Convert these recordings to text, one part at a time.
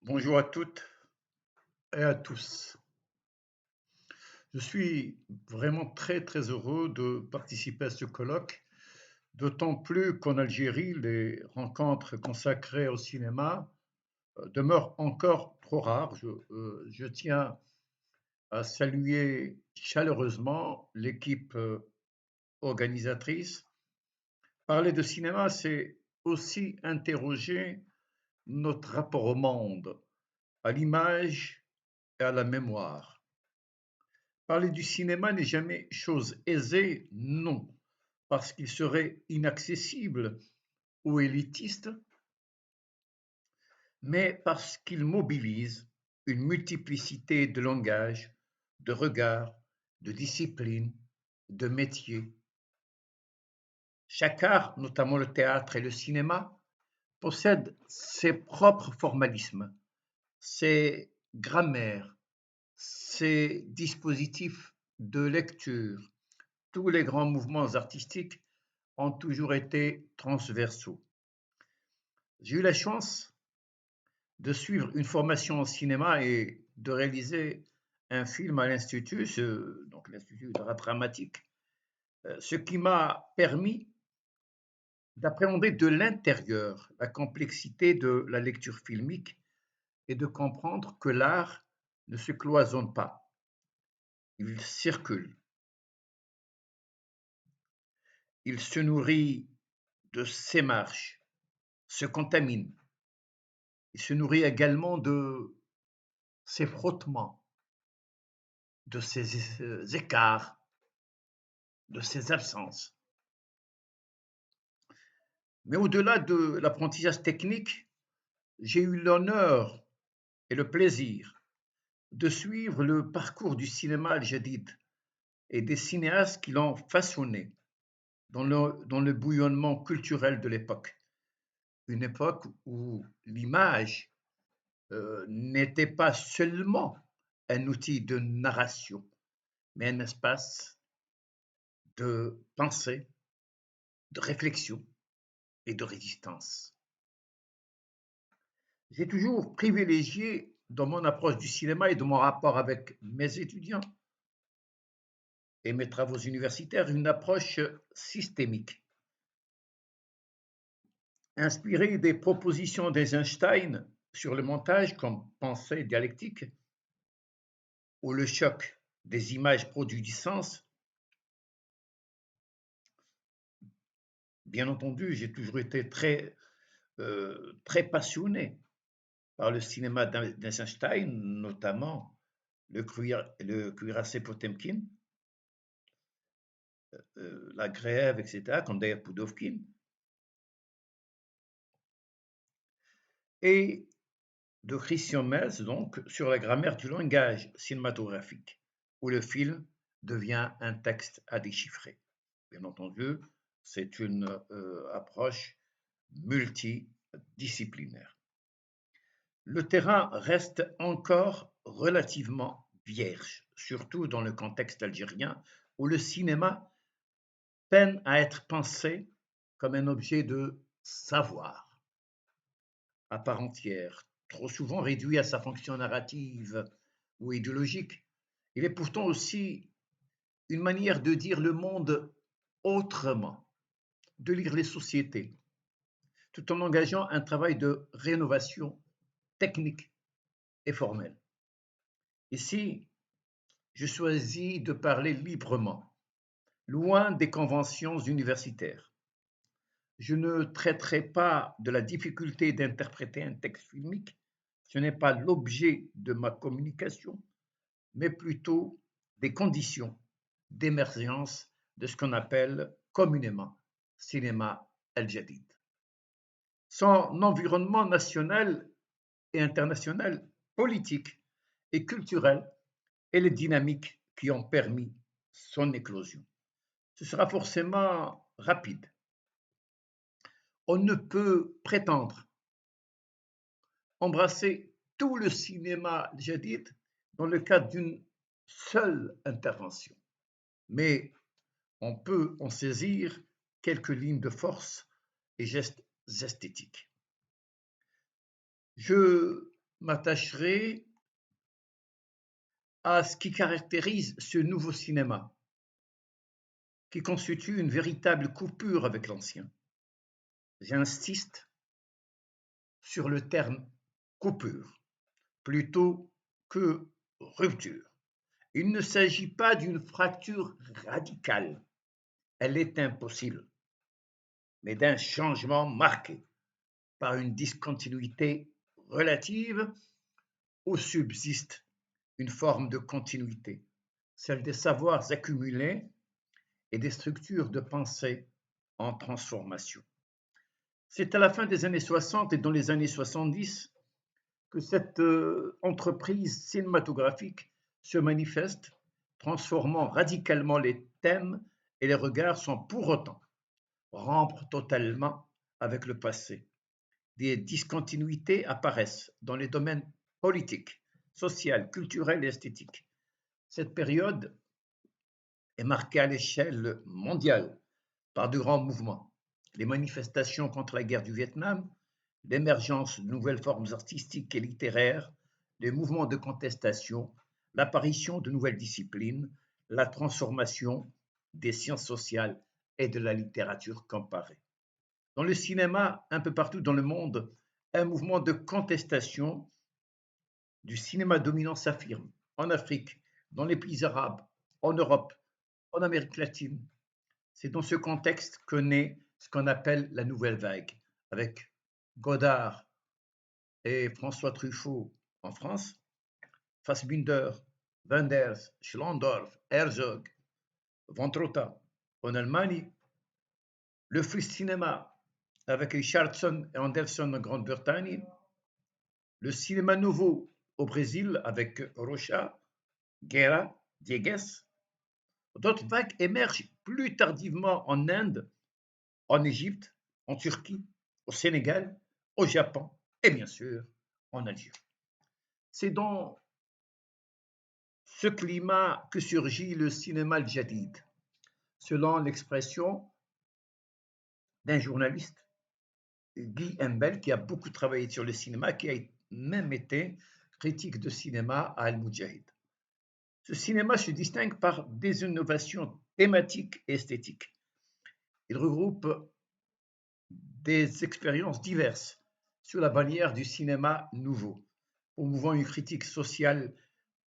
Bonjour à toutes et à tous. Je suis vraiment très heureux de participer à ce colloque, d'autant plus qu'en Algérie, les rencontres consacrées au cinéma demeurent encore trop rares. Je tiens à saluer chaleureusement l'équipe organisatrice. Parler de cinéma, c'est aussi interroger notre rapport au monde, à l'image et à la mémoire. Parler du cinéma n'est jamais chose aisée, non, parce qu'il serait inaccessible ou élitiste, mais parce qu'il mobilise une multiplicité de langages, de regards, de disciplines, de métiers. Chaque art, notamment le théâtre et le cinéma, possède ses propres formalismes, ses grammaires, ses dispositifs de lecture. Tous les grands mouvements artistiques ont toujours été transversaux. J'ai eu la chance de suivre une formation en cinéma et de réaliser un film à l'Institut, donc l'Institut d'art dramatique, ce qui m'a permis d'appréhender de l'intérieur la complexité de la lecture filmique et de comprendre que l'art ne se cloisonne pas, il circule, il se nourrit de ses marches, se contamine, il se nourrit également de ses frottements, de ses écarts, de ses absences. Mais au-delà de l'apprentissage technique, j'ai eu l'honneur et le plaisir de suivre le parcours du cinéma al-Jadid et des cinéastes qui l'ont façonné dans le bouillonnement culturel de l'époque. Une époque où l'image n'était pas seulement un outil de narration, mais un espace de pensée, de réflexion et de résistance. J'ai toujours privilégié dans mon approche du cinéma et de mon rapport avec mes étudiants et mes travaux universitaires une approche systémique, inspirée des propositions d'Eisenstein sur le montage comme pensée dialectique, où le choc des images produit du sens. Bien entendu, j'ai toujours été très passionné par le cinéma d'Eisenstein, notamment le cuirassé Potemkin, la grève, etc., comme d'ailleurs Poudovkin, et de Christian Metz, donc, sur la grammaire du langage cinématographique, où le film devient un texte à déchiffrer. Bien entendu, c'est une approche multidisciplinaire. Le terrain reste encore relativement vierge, surtout dans le contexte algérien, où le cinéma peine à être pensé comme un objet de savoir à part entière, trop souvent réduit à sa fonction narrative ou idéologique. Il est pourtant aussi une manière de dire le monde autrement, de lire les sociétés, tout en engageant un travail de rénovation technique et formelle. Ici, je choisis de parler librement, loin des conventions universitaires. Je ne traiterai pas de la difficulté d'interpréter un texte filmique, ce n'est pas l'objet de ma communication, mais plutôt des conditions d'émergence de ce qu'on appelle communément cinéma el-Jadid. Son environnement national et international, politique et culturel et les dynamiques qui ont permis son éclosion. Ce sera forcément rapide. On ne peut prétendre embrasser tout le cinéma jadid dans le cadre d'une seule intervention, mais on peut en saisir quelques lignes de force et gestes esthétiques. Je m'attacherai à ce qui caractérise ce nouveau cinéma, qui constitue une véritable coupure avec l'ancien. J'insiste sur le terme coupure plutôt que rupture. Il ne s'agit pas d'une fracture radicale, elle est impossible, mais d'un changement marqué par une discontinuité relative où subsiste une forme de continuité, celle des savoirs accumulés et des structures de pensée en transformation. C'est à la fin des années 60 et dans les années 70 que cette entreprise cinématographique se manifeste, transformant radicalement les thèmes et les regards sans pour autant rompre totalement avec le passé. Des discontinuités apparaissent dans les domaines politiques, social, culturel et esthétique. Cette période est marquée à l'échelle mondiale par de grands mouvements. Les manifestations contre la guerre du Vietnam, l'émergence de nouvelles formes artistiques et littéraires, les mouvements de contestation, l'apparition de nouvelles disciplines, la transformation des sciences sociales et de la littérature comparée. Dans le cinéma, un peu partout dans le monde, un mouvement de contestation du cinéma dominant s'affirme, en Afrique, dans les pays arabes, en Europe, en Amérique latine. C'est dans ce contexte que naît ce qu'on appelle la nouvelle vague, avec Godard et François Truffaut en France, Fassbinder, Wenders, Schlondorf, Herzog, Von Trotta en Allemagne, le free cinéma avec Richardson et Anderson en Grande-Bretagne, le cinéma nouveau au Brésil avec Rocha, Guerra, Diegues. D'autres vagues émergent plus tardivement en Inde, en Égypte, en Turquie, au Sénégal, au Japon et bien sûr en Algérie. C'est dans ce climat que surgit le cinéma al-Jadid, selon l'expression d'un journaliste, Guy Embel, qui a beaucoup travaillé sur le cinéma, qui a même été critique de cinéma à Al-Mujahid. Ce cinéma se distingue par des innovations thématiques et esthétiques. Il regroupe des expériences diverses sur la bannière du cinéma nouveau, promouvant une critique sociale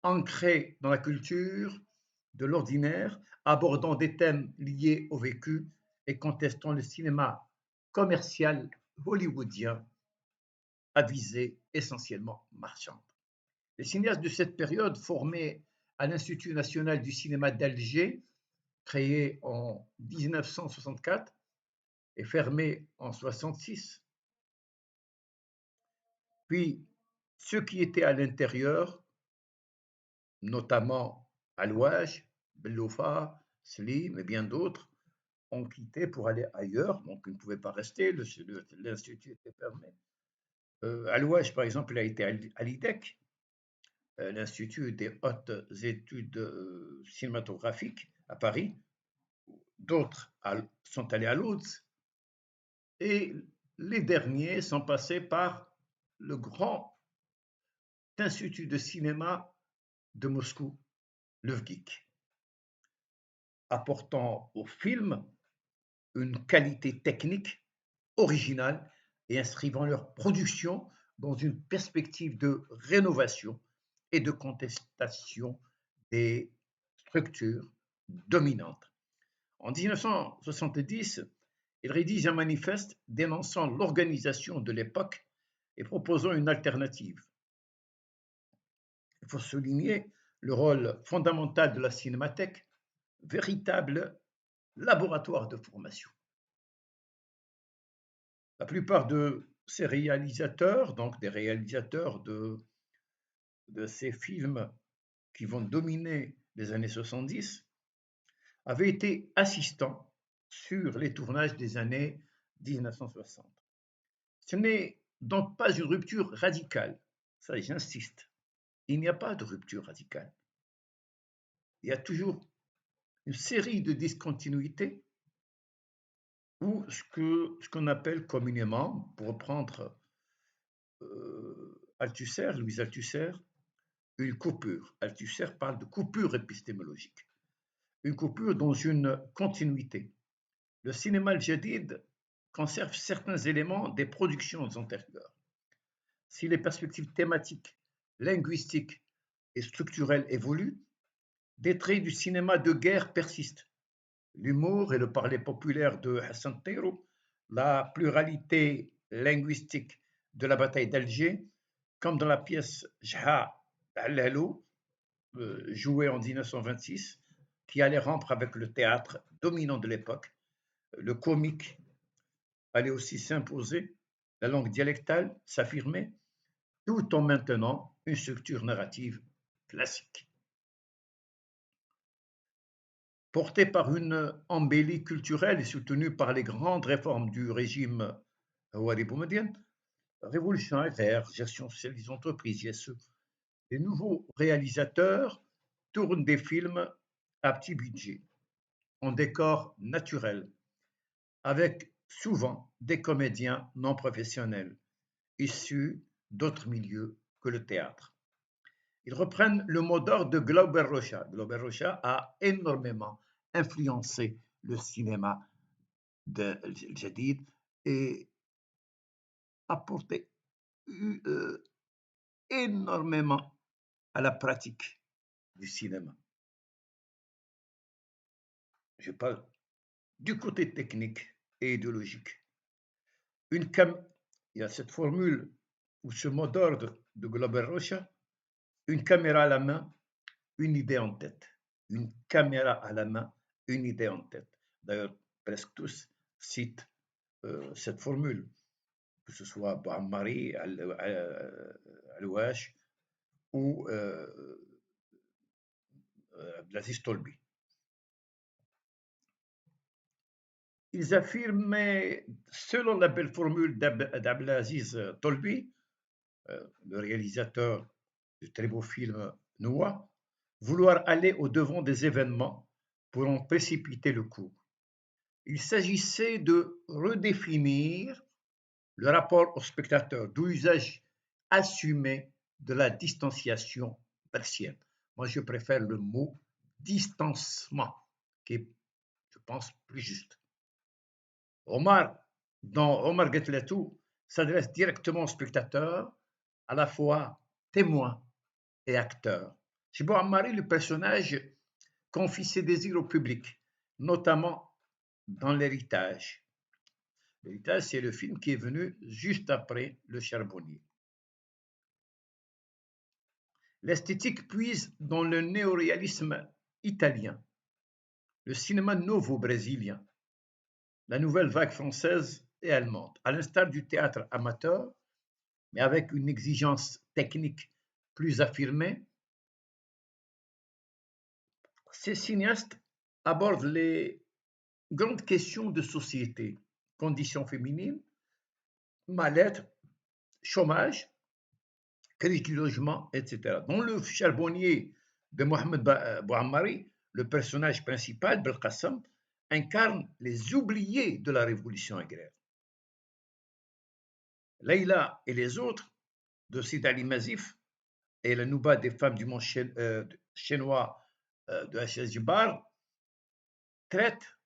ancrée dans la culture de l'ordinaire, abordant des thèmes liés au vécu et contestant le cinéma commercial hollywoodien à visée essentiellement marchande. Les cinéastes de cette période, formés à l'Institut national du cinéma d'Alger, créé en 1964 et fermé en 1966, puis ceux qui étaient à l'intérieur, notamment Alouage, Belloufa, Slim et bien d'autres, ont quitté pour aller ailleurs, donc ils ne pouvaient pas rester, l'institut était fermé. Alouage, par exemple, il a été à l'IDEC, l'Institut des hautes études cinématographiques à Paris. D'autres sont allés à Lodz. Et les derniers sont passés par le grand institut de cinéma de Moscou, l'UVGIC, apportant au film une qualité technique originale et inscrivant leur production dans une perspective de rénovation et de contestation des structures dominantes. En 1970, il rédige un manifeste dénonçant l'organisation de l'époque et proposant une alternative. Il faut souligner le rôle fondamental de la cinémathèque, véritable laboratoire de formation. La plupart de ces réalisateurs, donc des réalisateurs de ces films qui vont dominer les années 70, avaient été assistants sur les tournages des années 1960. Ce n'est donc pas une rupture radicale, ça j'insiste. Il n'y a pas de rupture radicale. Il y a toujours une série de discontinuités ou ce qu'on appelle communément, pour reprendre Althusser, Louis Althusser, une coupure. Althusser parle de coupure épistémologique. Une coupure dans une continuité. Le cinéma al-Jadid conserve certains éléments des productions antérieures. Si les perspectives thématiques, linguistiques et structurelles évoluent, des traits du cinéma de guerre persistent. L'humour et le parler populaire de Hassan Tayrou, la pluralité linguistique de la bataille d'Alger, comme dans la pièce Jha al-Halou, jouée en 1926, qui allait rompre avec le théâtre dominant de l'époque. Le comique allait aussi s'imposer, la langue dialectale s'affirmer, tout en maintenant une structure narrative classique. Portée par une embellie culturelle et soutenue par les grandes réformes du régime Houari Boumediene, révolution agraire, gestion sociale des entreprises, ISE, les nouveaux réalisateurs tournent des films à petit budget, en décor naturel, avec souvent des comédiens non professionnels, issus d'autres milieux que le théâtre. Ils reprennent le mot d'ordre de Glauber Rocha. Glauber Rocha a énormément influencé le cinéma de Jadid et apporté énormément à la pratique du cinéma. Je parle du côté technique et idéologique. Il y a cette formule ou ce mot d'ordre de Glauber Rocha, une caméra à la main, une idée en tête. Une caméra à la main, une idée en tête. D'ailleurs, presque tous citent cette formule, que ce soit Bouammari, Al-Ouache ou Abdelaziz Tolbi. Ils affirmaient, selon la belle formule d'Abdelaziz Tolbi, le réalisateur du très beau film Noah, vouloir aller au-devant des événements pour en précipiter le cours. Il s'agissait de redéfinir le rapport au spectateur, d'où usage assumé de la distanciation persienne. Moi, je préfère le mot distancement, qui est, je pense, plus juste. Omar, dans Omar Getletou, s'adresse directement au spectateur, à la fois témoin et acteur. Chez Bouammari, le personnage confie ses désirs au public, notamment dans l'héritage. L'héritage, c'est le film qui est venu juste après Le Charbonnier. L'esthétique puise dans le néoréalisme italien, le cinéma nouveau brésilien, la nouvelle vague française et allemande, à l'instar du théâtre amateur, mais avec une exigence technique plus affirmée. Ces cinéastes abordent les grandes questions de société, conditions féminines, mal-être, chômage, crise du logement, etc. Dans Le Charbonnier de Mohamed Bouammari, le personnage principal, Belkacem, incarne les oubliés de la révolution agraire. Leïla et les autres, de Sid Ali Mazif, et la Nouba des femmes du monde chinois de H.S. Jibar, traitent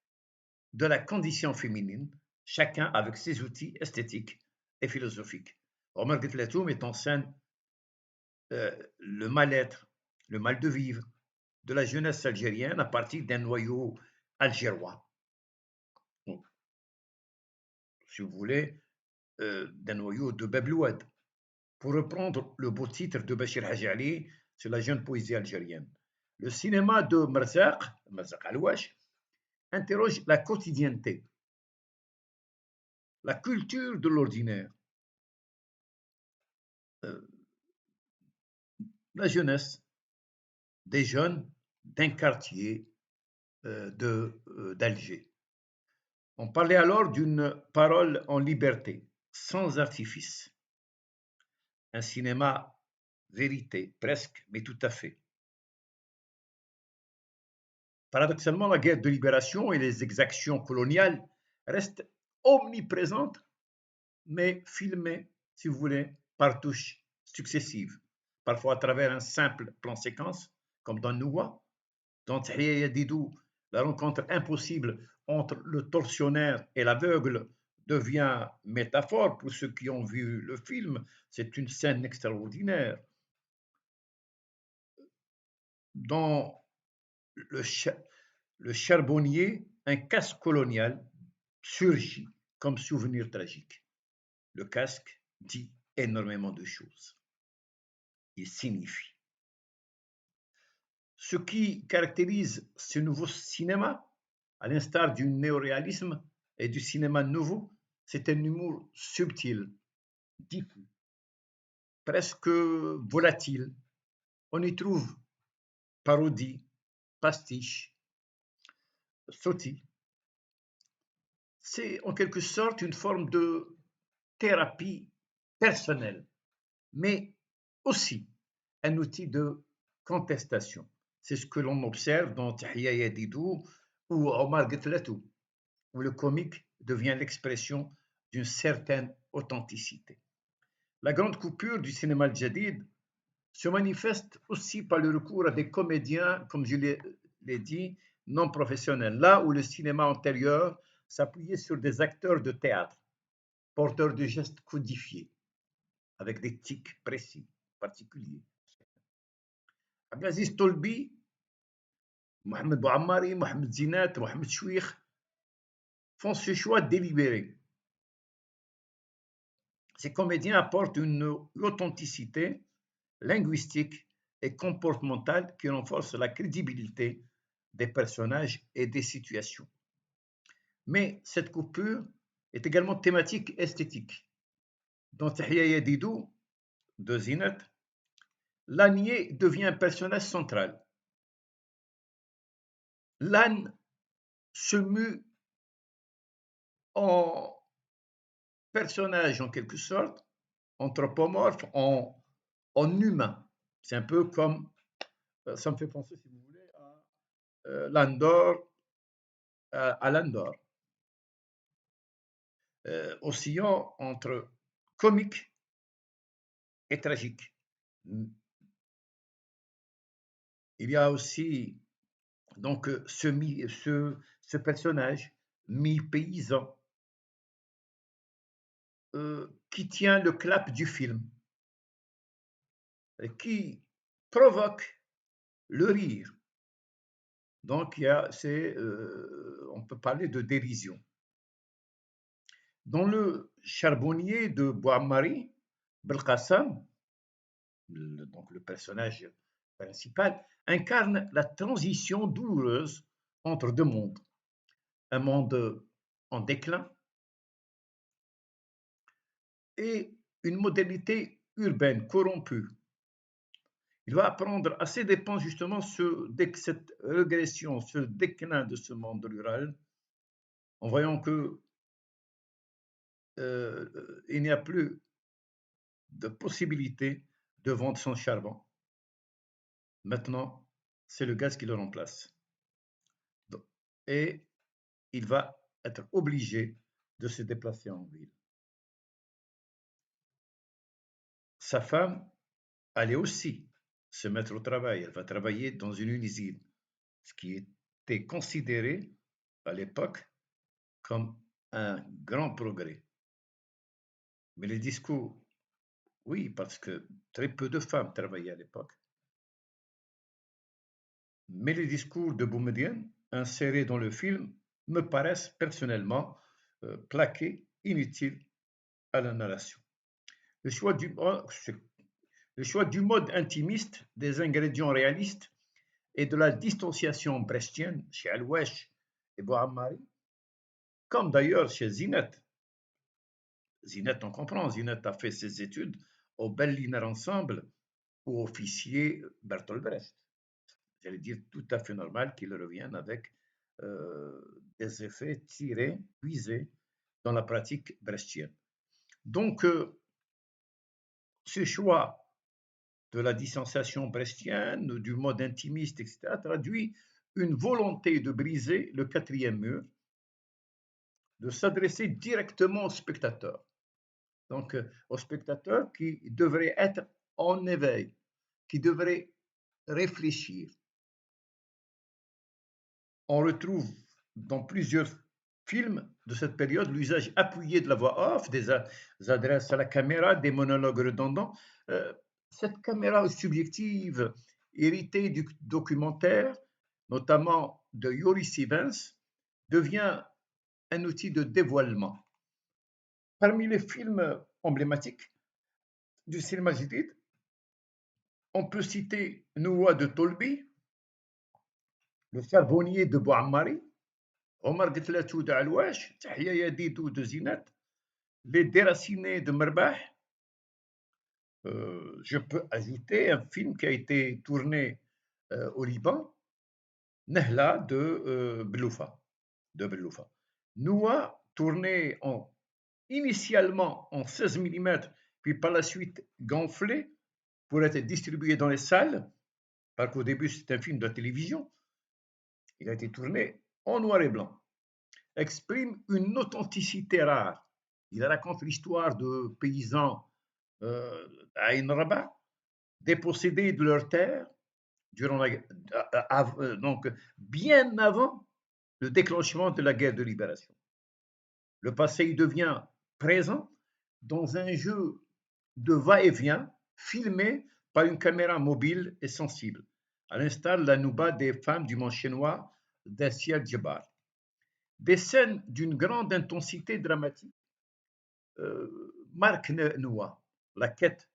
de la condition féminine, chacun avec ses outils esthétiques et philosophiques. Omar Getletou met en scène le mal-être, le mal de vivre de la jeunesse algérienne à partir d'un noyau algérois. Donc, si vous voulez, d'un noyau de Bablouad. Pour reprendre le beau titre de Bachir Haji Ali sur la jeune poésie algérienne. Le cinéma de Merzaq Al-Ouache, interroge la quotidienneté, la culture de l'ordinaire, la jeunesse des jeunes d'un quartier d'Alger. On parlait alors d'une parole en liberté, sans artifice. Un cinéma vérité, presque, mais tout à fait. Paradoxalement, la guerre de libération et les exactions coloniales restent omniprésentes, mais filmées, si vous voulez, par touche successives, parfois à travers un simple plan séquence, comme dans Noua, dans Tahia Didou, la rencontre impossible entre le tortionnaire et l'aveugle devient métaphore pour ceux qui ont vu le film. C'est une scène extraordinaire. Dans le, le charbonnier, un casque colonial surgit comme souvenir tragique. Le casque dit énormément de choses. Il signifie. Ce qui caractérise ce nouveau cinéma, à l'instar du néoréalisme et du cinéma nouveau, c'est un humour subtil, diffus, presque volatile. On y trouve parodie, pastiche, sautis. C'est en quelque sorte une forme de thérapie personnelle, mais aussi un outil de contestation. C'est ce que l'on observe dans Tahia Yadidou ou Omar Getlatou, où le comique devient l'expression d'une certaine authenticité. La grande coupure du cinéma al-Jadid se manifeste aussi par le recours à des comédiens, comme je l'ai dit, non professionnels, là où le cinéma antérieur s'appuyait sur des acteurs de théâtre, porteurs de gestes codifiés, avec des tics précis, particuliers. Abdelaziz Tolbi, Mohamed Bouammari, Mohamed Zinat, Mohamed Chouikh font ce choix délibéré. Ces comédiens apportent une authenticité linguistique et comportementale qui renforce la crédibilité des personnages et des situations. Mais cette coupure est également thématique esthétique. Dans Tahia Yadidou de Zinat, l'ânier devient un personnage central. L'âne se mue en personnage en quelque sorte, anthropomorphe, en humain. C'est un peu comme, ça me fait penser, si vous voulez, à Landor, à Landor, oscillant entre comique et tragique. Il y a aussi donc ce personnage mi-paysan qui tient le clap du film, et qui provoque le rire. Donc, on peut parler de dérision. Dans le charbonnier de Bois-Marie, Belkacem, donc le personnage principal, incarne la transition douloureuse entre deux mondes. Un monde en déclin et une modernité urbaine corrompue. Il va apprendre à ses dépens justement cette régression, ce déclin de ce monde rural, en voyant que il n'y a plus de possibilité de vendre son charbon. Maintenant, c'est le gaz qui le remplace. Et il va être obligé de se déplacer en ville. Sa femme allait aussi se mettre au travail. Elle va travailler dans une usine, ce qui était considéré à l'époque comme un grand progrès. Mais les discours, oui, parce que très peu de femmes travaillaient à l'époque. Mais les discours de Boumedienne, insérés dans le film, me paraissent personnellement plaqués, inutiles à la narration. Le choix du mode intimiste, des ingrédients réalistes et de la distanciation brechtienne chez Alouesh et Bouhammari, comme d'ailleurs chez Zinat. Zinat, on comprend, Zinat a fait ses études au Berliner Ensemble ou officier Bertolt Brecht. J'allais dire tout à fait normal qu'il revienne avec des effets tirés, puisés dans la pratique brechtienne. Donc, ce choix de la distanciation brechtienne, du mode intimiste, etc., traduit une volonté de briser le quatrième mur, de s'adresser directement au spectateur. Donc, au spectateur qui devrait être en éveil, qui devrait réfléchir. On retrouve dans plusieurs films de cette période l'usage appuyé de la voix off, des adresses à la caméra, des monologues redondants. Cette caméra subjective, héritée du documentaire, notamment de Joris Ivens, devient un outil de dévoilement. Parmi les films emblématiques du cinéma jadid, on peut citer Noua de Tolbi, Le charbonnier de Bouammari, Omar Gtlatou de Alouache, Tahia Yadidou de Zinat, Les déracinés de Merbah. Je peux ajouter un film qui a été tourné au Liban, Nehla de Beloufa. Noua, tourné initialement en 16 mm, puis par la suite gonflé pour être distribué dans les salles, parce qu'au début c'est un film de télévision, il a été tourné en noir et blanc, exprime une authenticité rare. Il raconte l'histoire de paysans à Ain Rabat, dépossédés de leurs terres durant donc bien avant le déclenchement de la guerre de libération. Le passé y devient présent dans un jeu de va-et-vient filmé par une caméra mobile et sensible, à l'instar de la Nouba des femmes du monde chinois d'Assia Djebar. Des scènes d'une grande intensité dramatique marquent Noua, la quête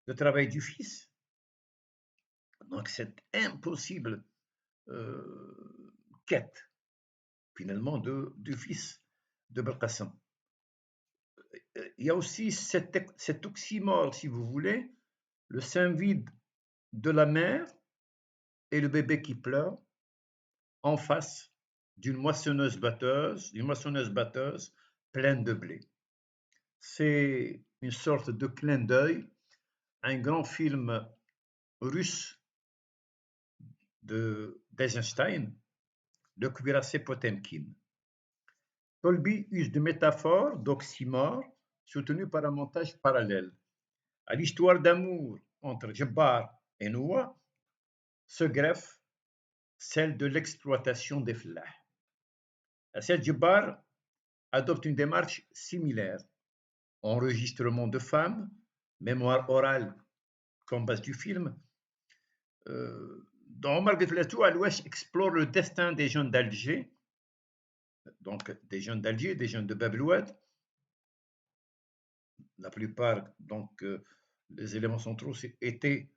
de travail du fils. Donc cette impossible quête, finalement, du fils de Belkacem. Il y a aussi cet oxymore, si vous voulez, le sein vide de la mère et le bébé qui pleure en face d'une moissonneuse-batteuse pleine de blé. C'est une sorte de clin d'œil à un grand film russe d'Eisenstein, le cuirassé Potemkin. Tolby use de métaphores, d'oxymores, soutenus par un montage parallèle. À l'histoire d'amour entre Jabbar et Noua se greffe celle de l'exploitation des flahs. Assia Djebar adopte une démarche similaire. Enregistrement de femmes, mémoire orale comme base du film. Dans Omar Gtlatou, Alouache explore le destin des jeunes d'Alger, donc des jeunes d'Alger, des jeunes de Bab el-Oued. La plupart, donc, les éléments centraux étaient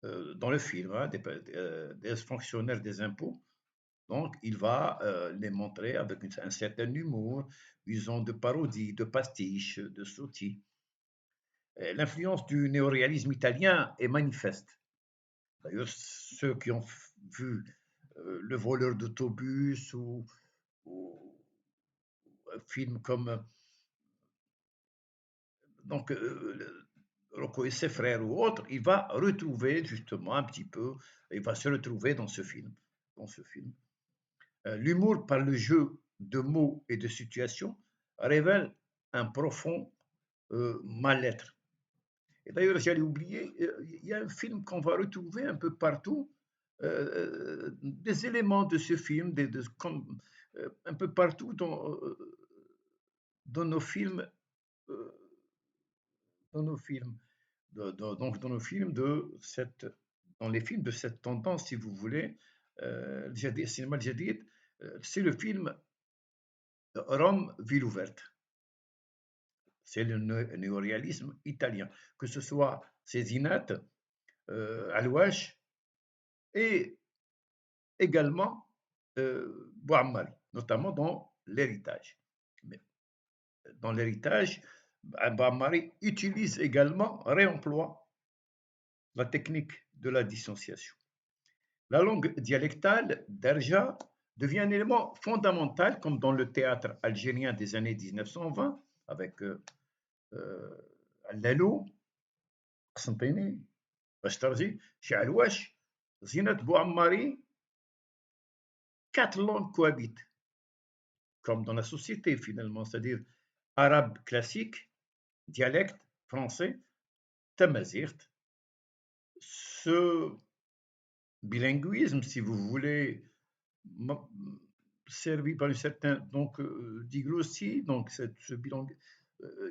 dans le film, hein, des fonctionnaires des impôts. Donc, il va les montrer avec un certain humour, usant de parodies, de pastiches, de sautilles. L'influence du néoréalisme italien est manifeste. D'ailleurs, ceux qui ont vu Le voleur d'autobus ou un film comme donc, Rocco et ses frères ou autres, il va retrouver justement un petit peu, il va se retrouver dans ce film. L'humour par le jeu de mots et de situations révèle un profond mal-être. Et d'ailleurs, j'allais oublier, il y a un film qu'on va retrouver un peu partout, des éléments de ce film, un peu partout dans nos films, euh, donc dans nos films dans les films de cette tendance, si vous voulez, cinéma jadid, c'est le film Rome, ville ouverte. C'est le néoréalisme italien, que ce soit Cézinat, Alouache et également Bouammari, notamment dans l'héritage. Mais dans l'héritage, Bouammari utilise également, réemploie la technique de la distanciation. La langue dialectale d'Erja devient un élément fondamental, comme dans le théâtre algérien des années 1920, avec Al-Lalo, Qsentini, Bachtarji, chez Alouache, Zinat Bouammari, 4 langues cohabitent, comme dans la société finalement, c'est-à-dire arabe classique, dialecte français, tamazirt, ce bilinguisme, si vous voulez, servi par une certaine diglossie, donc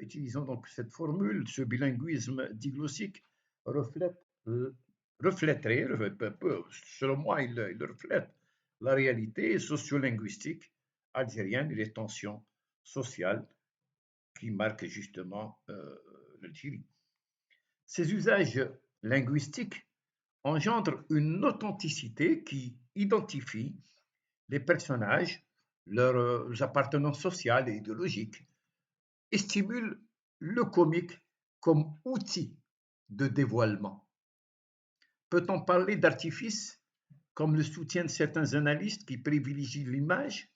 utilisant donc cette formule, ce bilinguisme diglossique reflète, reflèterait, selon moi, il reflète la réalité sociolinguistique algérienne et les tensions sociales qui marquent justement l'Algérie. Ces usages linguistiques engendrent une authenticité qui identifie les personnages, leurs appartenances sociales et idéologiques, et stimule le comique comme outil de dévoilement. Peut-on parler d'artifice, comme le soutiennent certains analystes qui privilégient l'image?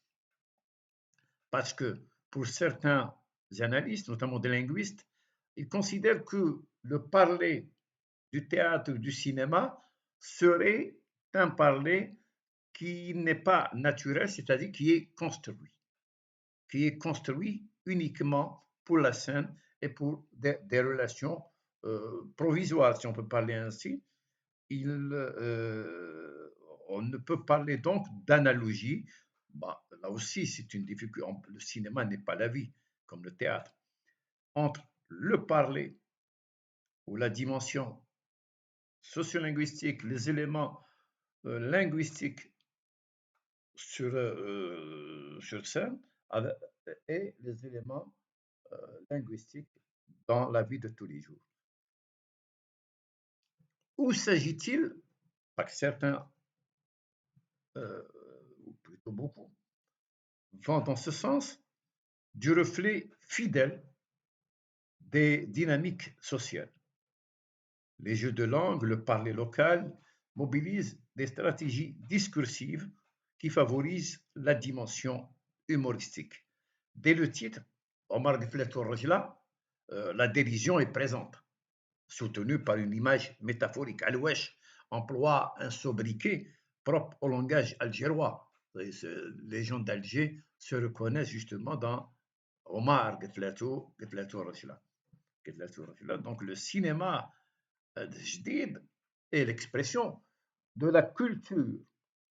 Parce que pour certains analystes, notamment des linguistes, ils considèrent que le parler du théâtre ou du cinéma serait un parler qui n'est pas naturel, c'est-à-dire qui est construit uniquement pour la scène et pour des relations provisoires, si on peut parler ainsi. On ne peut parler donc d'analogie. Bah, là aussi, c'est une difficulté. Le cinéma n'est pas la vie, comme le théâtre. Entre le parler ou la dimension sociolinguistique, les éléments linguistiques sur scène et les éléments linguistiques dans la vie de tous les jours. Où s'agit-il, pas que certains, ou plutôt beaucoup, vont dans ce sens, du reflet fidèle des dynamiques sociales. Les jeux de langue, le parler local mobilisent des stratégies discursives qui favorisent la dimension humoristique. Dès le titre, Omar Gefletor Rajla, la dérision est présente, soutenue par une image métaphorique. Al-Wesh emploie un sobriquet propre au langage algérois. Les gens d'Alger se reconnaissent justement dans Omar Gefletor Rajla. Donc le cinéma jdid est l'expression de la culture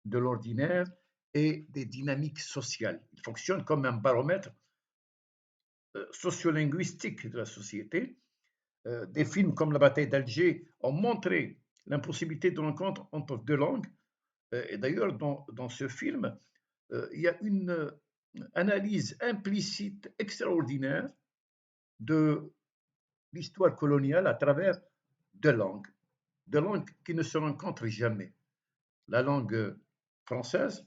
de l'ordinaire et des dynamiques sociales. Il fonctionne comme un baromètre sociolinguistique de la société. Des films comme La bataille d'Alger ont montré l'impossibilité de rencontre entre deux langues. Et d'ailleurs, dans ce film, il y a une analyse implicite extraordinaire de l'histoire coloniale à travers deux langues qui ne se rencontrent jamais. La langue française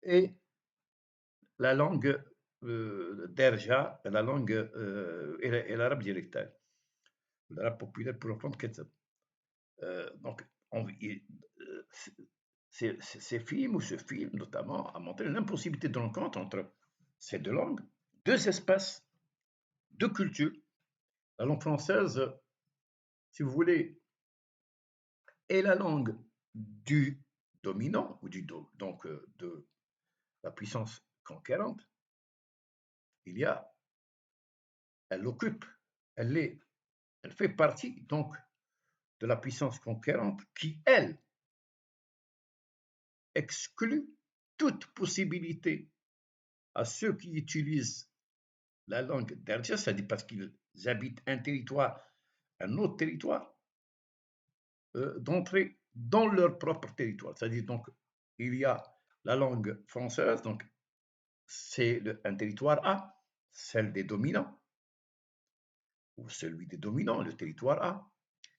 et la langue derja, la langue et l'arabe dialectal, l'arabe populaire pour reprendre Quetzal. Donc, ces films ou ce film notamment a montré l'impossibilité de rencontre entre ces deux langues, deux espaces, deux cultures. La langue française, si vous voulez, est la langue du dominant ou donc de la puissance conquérante. Elle occupe, elle fait partie donc de la puissance conquérante qui, elle, exclut toute possibilité à ceux qui utilisent la langue derja, c'est-à-dire parce qu'ils habitent un autre territoire, d'entrer dans leur propre territoire. C'est-à-dire donc il y a la langue française, donc c'est un territoire A, celle des dominants, ou celui des dominants, le territoire A,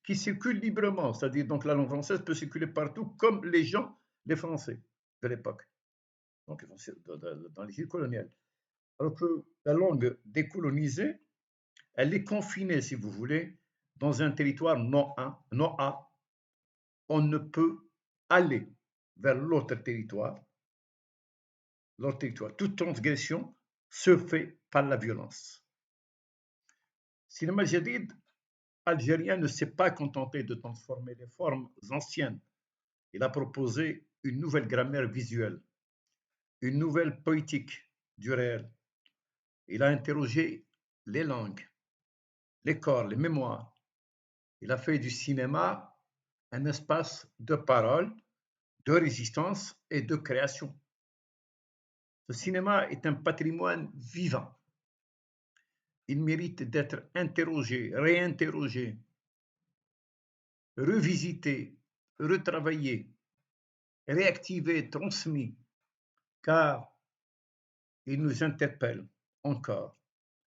qui circule librement, c'est-à-dire donc la langue française peut circuler partout comme les Français de l'époque, donc dans les îles coloniales. Alors que la langue décolonisée, elle est confinée, si vous voulez, dans un territoire non A. On ne peut aller vers l'autre territoire. Toute transgression se fait par la violence. Cinéma Jadid algérien ne s'est pas contenté de transformer les formes anciennes. Il a proposé une nouvelle grammaire visuelle, une nouvelle poétique du réel. Il a interrogé les langues, les corps, les mémoires, Il a fait du cinéma un espace de parole, de résistance et de création. Ce cinéma est un patrimoine vivant. Il mérite d'être interrogé, réinterrogé, revisité, retravaillé, réactivé, transmis, car il nous interpelle encore,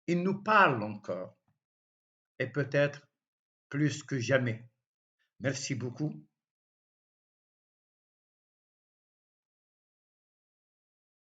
il nous parle encore, et peut-être plus que jamais. Merci beaucoup.